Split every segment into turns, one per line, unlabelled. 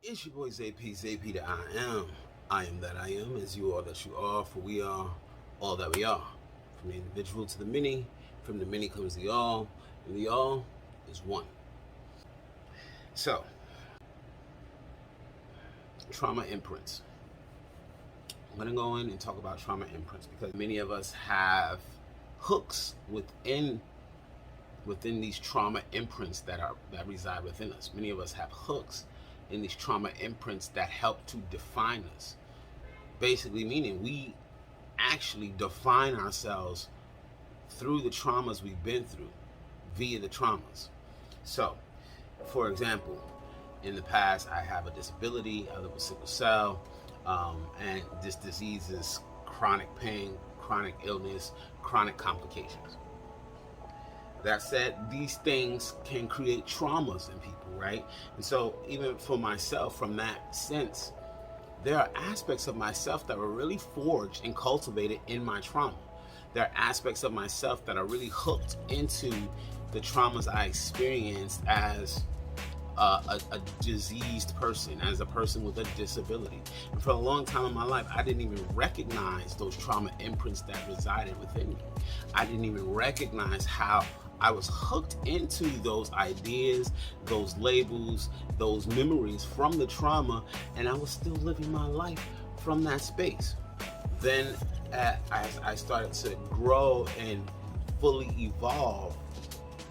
It's your boy Zay-P, Zay-P that I am. I am that I am, as you are that you are, for we are all that we are. From the individual to the many, from the many comes the all, and the all is one. So, trauma imprints. I'm going to go in and talk about trauma imprints because many of us have hooks within these trauma imprints that reside within us. Many of us have hooks in these trauma imprints that help to define us. Basically meaning we actually define ourselves through the traumas we've been through, via the traumas. So, for example, in the past, I have a disability, I live with sickle cell, and this disease is chronic pain, chronic illness, chronic complications. That said, these things can create traumas in people, right? And so even for myself, from that sense, there are aspects of myself that were really forged and cultivated in my trauma. There are aspects of myself that are really hooked into the traumas I experienced as a diseased person, as a person with a disability. And for a long time in my life, I didn't even recognize those trauma imprints that resided within me. I didn't even recognize how I was hooked into those ideas, those labels, those memories from the trauma, and I was still living my life from that space. Then as I started to grow and fully evolve,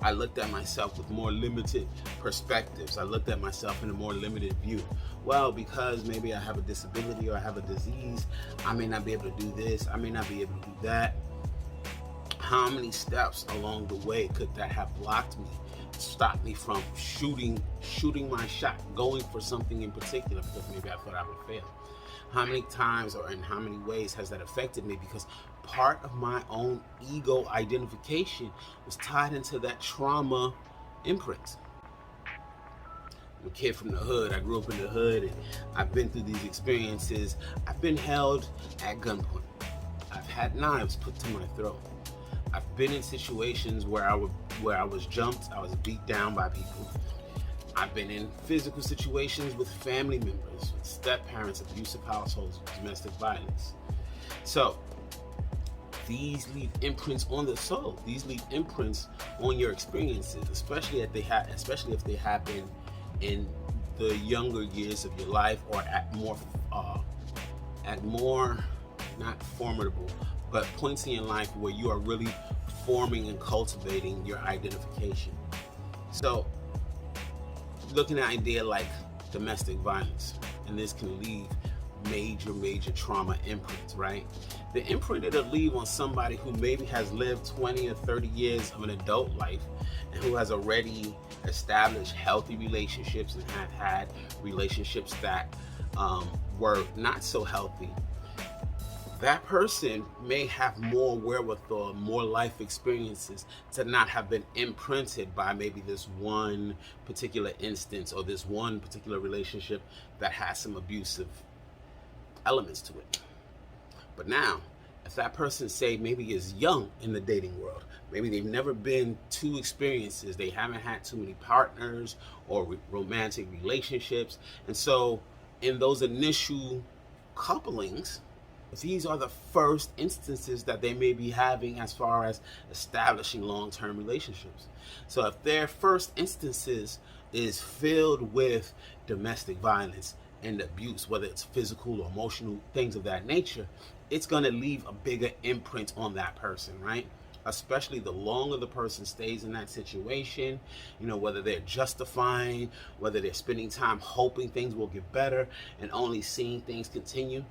I looked at myself with more limited perspectives. I looked at myself in a more limited view. Well, because maybe I have a disability or I have a disease, I may not be able to do this, I may not be able to do that. How many steps along the way could that have blocked me, stopped me from shooting my shot, going for something in particular because maybe I thought I would fail? How many times or in how many ways has that affected me? Because part of my own ego identification was tied into that trauma imprint. I'm a kid from the hood. I grew up in the hood, and I've been through these experiences. I've been held at gunpoint. I've had knives put to my throat. I've been in situations where I was jumped, I was beat down by people. I've been in physical situations with family members, with step-parents, abusive households, domestic violence. So these leave imprints on the soul. These leave imprints on your experiences, especially if they happen in the younger years of your life, or at more not formidable, but points in your life where you are really forming and cultivating your identification. So, looking at an idea like domestic violence, and this can leave major trauma imprints, right? The imprint it'll leave on somebody who maybe has lived 20 or 30 years of an adult life and who has already established healthy relationships and have had relationships that were not so healthy. That person may have more wherewithal, more life experiences to not have been imprinted by maybe this one particular instance or this one particular relationship that has some abusive elements to it. But now, if that person, say, maybe is young in the dating world, maybe they've never been too experiences, they haven't had too many partners or romantic relationships, and so in those initial couplings, these are the first instances that they may be having as far as establishing long-term relationships. So if their first instances is filled with domestic violence and abuse, whether it's physical or emotional, things of that nature, it's going to leave a bigger imprint on that person, right? Especially the longer the person stays in that situation, whether they're justifying, whether they're spending time hoping things will get better and only seeing things continue,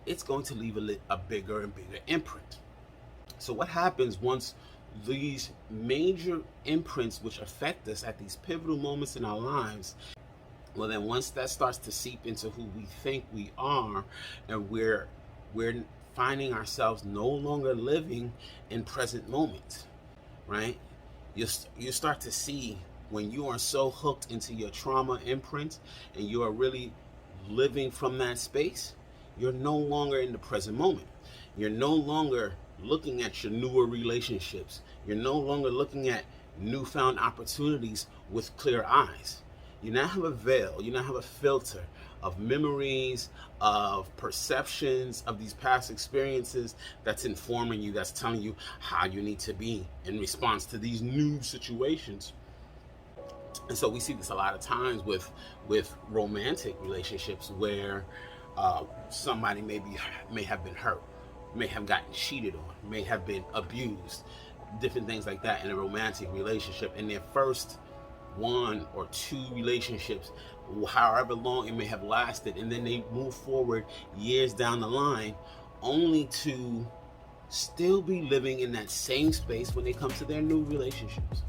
it's going to leave a bigger and bigger imprint. So what happens once these major imprints which affect us at these pivotal moments in our lives, well then once that starts to seep into who we think we are, and we're finding ourselves no longer living in present moments, right? You start to see when you are so hooked into your trauma imprint and you are really living from that space, you're no longer in the present moment. You're no longer looking at your newer relationships. You're no longer looking at newfound opportunities with clear eyes. You now have a veil, you now have a filter of memories, of perceptions, of these past experiences that's informing you, that's telling you how you need to be in response to these new situations. And so we see this a lot of times with romantic relationships where somebody may have been hurt, may have gotten cheated on, may have been abused, different things like that in a romantic relationship. In their first 1 or 2 relationships, however long it may have lasted, and then they move forward years down the line only to still be living in that same space when they come to their new relationships.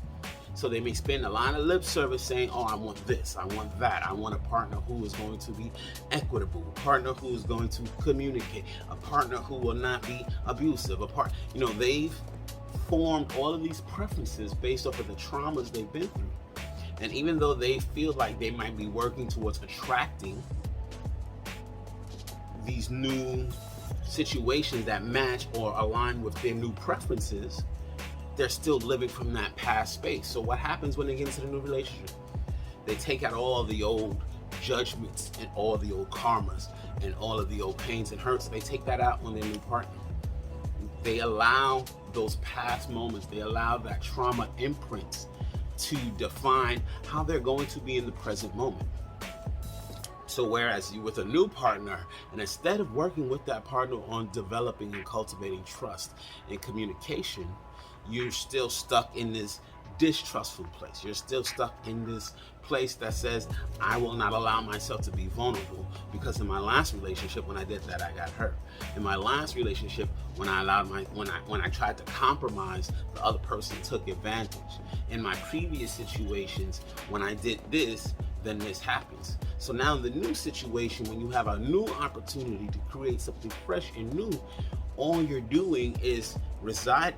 So they may spend a lot of lip service saying, oh, I want this, I want that, I want a partner who is going to be equitable, a partner who is going to communicate, a partner who will not be abusive, they've formed all of these preferences based off of the traumas they've been through. And even though they feel like they might be working towards attracting these new situations that match or align with their new preferences, they're still living from that past space. So what happens when they get into the new relationship? They take out all the old judgments and all the old karmas and all of the old pains and hurts. They take that out on their new partner. They allow those past moments, they allow that trauma imprints to define how they're going to be in the present moment. So whereas you with a new partner, and instead of working with that partner on developing and cultivating trust and communication, you're still stuck in this distrustful place. You're still stuck in this place that says, I will not allow myself to be vulnerable, because in my last relationship, when I did that, I got hurt. In my last relationship, when I tried to compromise, the other person took advantage. In my previous situations, when I did this, then this happens. So now in the new situation, when you have a new opportunity to create something fresh and new, all you're doing is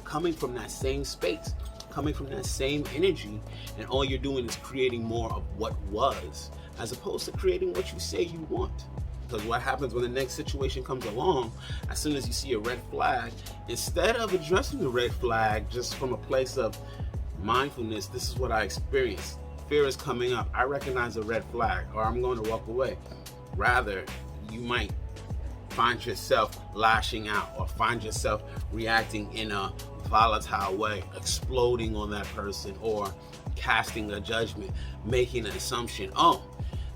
coming from that same space, coming from that same energy, and all you're doing is creating more of what was, as opposed to creating what you say you want. Because what happens when the next situation comes along, as soon as you see a red flag, instead of addressing the red flag just from a place of mindfulness, this is what I experienced. Fear is coming up. I recognize a red flag, or I'm going to walk away. Rather, you might find yourself lashing out, or find yourself reacting in a volatile way, exploding on that person, or casting a judgment, making an assumption. Oh,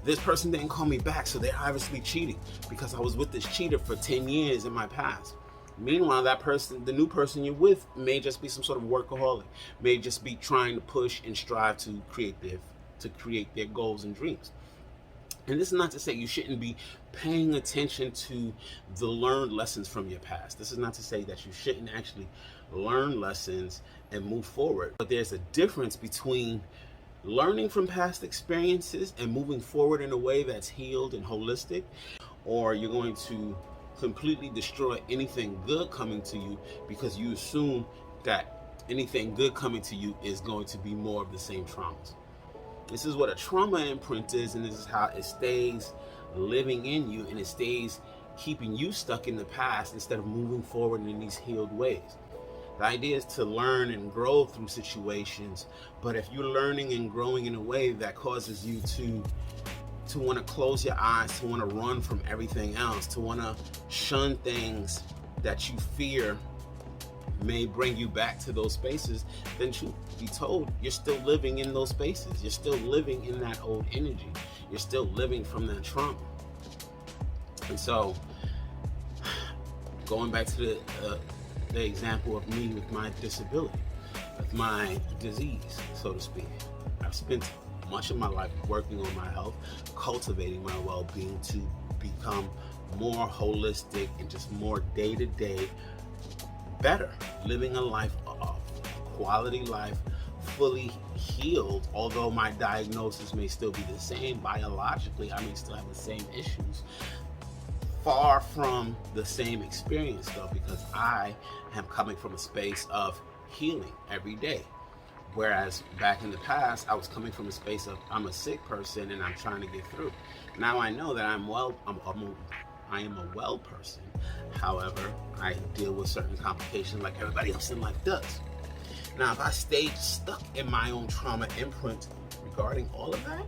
this person didn't call me back, so they're obviously cheating because I was with this cheater for 10 years in my past. Meanwhile, that person, the new person you're with, may just be some sort of workaholic, may just be trying to push and strive to create their goals and dreams. And this is not to say you shouldn't be paying attention to the learned lessons from your past. This is not to say that you shouldn't actually learn lessons and move forward. But there's a difference between learning from past experiences and moving forward in a way that's healed and holistic, or you're going to completely destroy anything good coming to you because you assume that anything good coming to you is going to be more of the same traumas. This is what a trauma imprint is, and this is how it stays living in you, and it stays keeping you stuck in the past instead of moving forward in these healed ways. The idea is to learn and grow through situations, but if you're learning and growing in a way that causes you to want to close your eyes, to want to run from everything else, to want to shun things that you fear may bring you back to those spaces, then truth be told, you're still living in those spaces. You're still living in that old energy. You're still living from that trauma. And so, going back to the example of me with my disability, with my disease, so to speak, I've spent much of my life working on my health, cultivating my well-being to become more holistic and just more day-to-day better, living a life of quality life, fully healed. Although my diagnosis may still be the same biologically, I may still have the same issues, far from the same experience though, because I am coming from a space of healing every day. Whereas back in the past, I was coming from a space of I'm a sick person and I'm trying to get through. Now I know that I am a well person. However, I deal with certain complications like everybody else in life does. Now, if I stayed stuck in my own trauma imprint regarding all of that,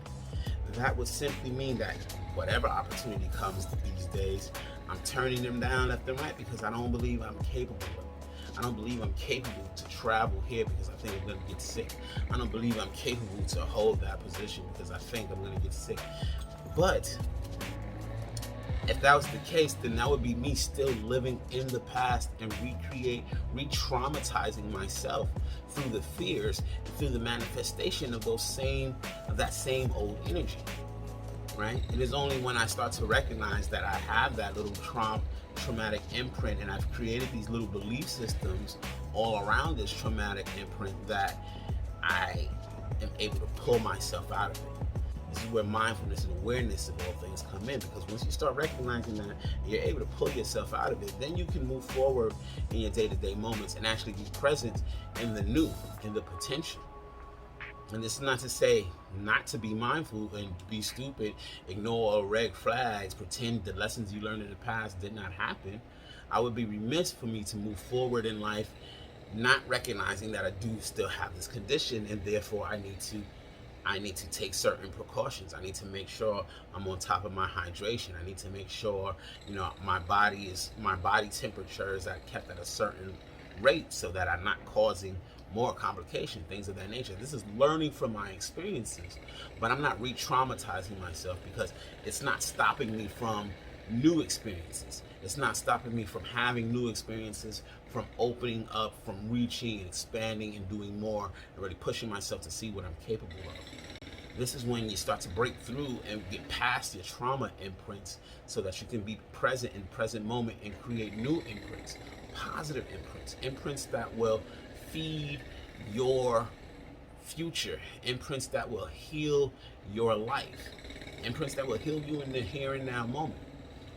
that would simply mean that whatever opportunity comes these days, I'm turning them down left and right because I don't believe I'm capable of it. I don't believe I'm capable to travel here because I think I'm going to get sick. I don't believe I'm capable to hold that position because I think I'm going to get sick. But if that was the case, then that would be me still living in the past and re-traumatizing myself through the fears, through the manifestation of that same old energy, right? It is only when I start to recognize that I have that little traumatic imprint and I've created these little belief systems all around this traumatic imprint that I am able to pull myself out of it. This is where mindfulness and awareness of all things come in, because once you start recognizing that and you're able to pull yourself out of it, then you can move forward in your day-to-day moments and actually be present in the new, in the potential. And this is not to say not to be mindful and be stupid, ignore all red flags, pretend the lessons you learned in the past did not happen. I would be remiss for me to move forward in life not recognizing that I do still have this condition, and therefore I need to take certain precautions. I need to make sure I'm on top of my hydration. I need to make sure, my body temperature is kept at a certain rate so that I'm not causing more complication, things of that nature. This is learning from my experiences, but I'm not re-traumatizing myself because it's not stopping me from new experiences. It's not stopping me from having new experiences, from opening up, from reaching and expanding and doing more and really pushing myself to see what I'm capable of. This is when you start to break through and get past your trauma imprints so that you can be present in present moment and create new imprints, positive imprints, imprints that will feed your future, imprints that will heal your life, imprints that will heal you in the here and now moment.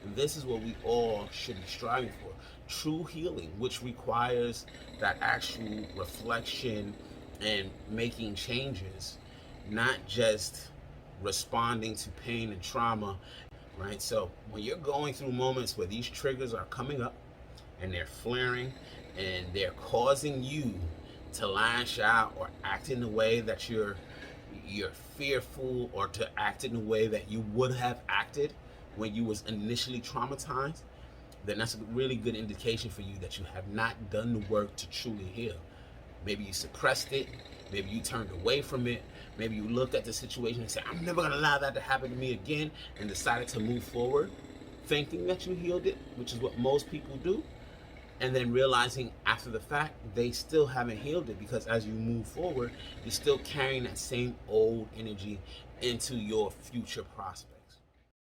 And this is what we all should be striving for. True healing, which requires that actual reflection and making changes, not just responding to pain and trauma, right? So when you're going through moments where these triggers are coming up and they're flaring and they're causing you to lash out or act in a way that you're fearful, or to act in a way that you would have acted when you was initially traumatized, then that's a really good indication for you that you have not done the work to truly heal. Maybe you suppressed it, maybe you turned away from it, maybe you looked at the situation and said, I'm never gonna allow that to happen to me again, and decided to move forward thinking that you healed it, which is what most people do, and then realizing after the fact they still haven't healed it, because as you move forward, you're still carrying that same old energy into your future prospects.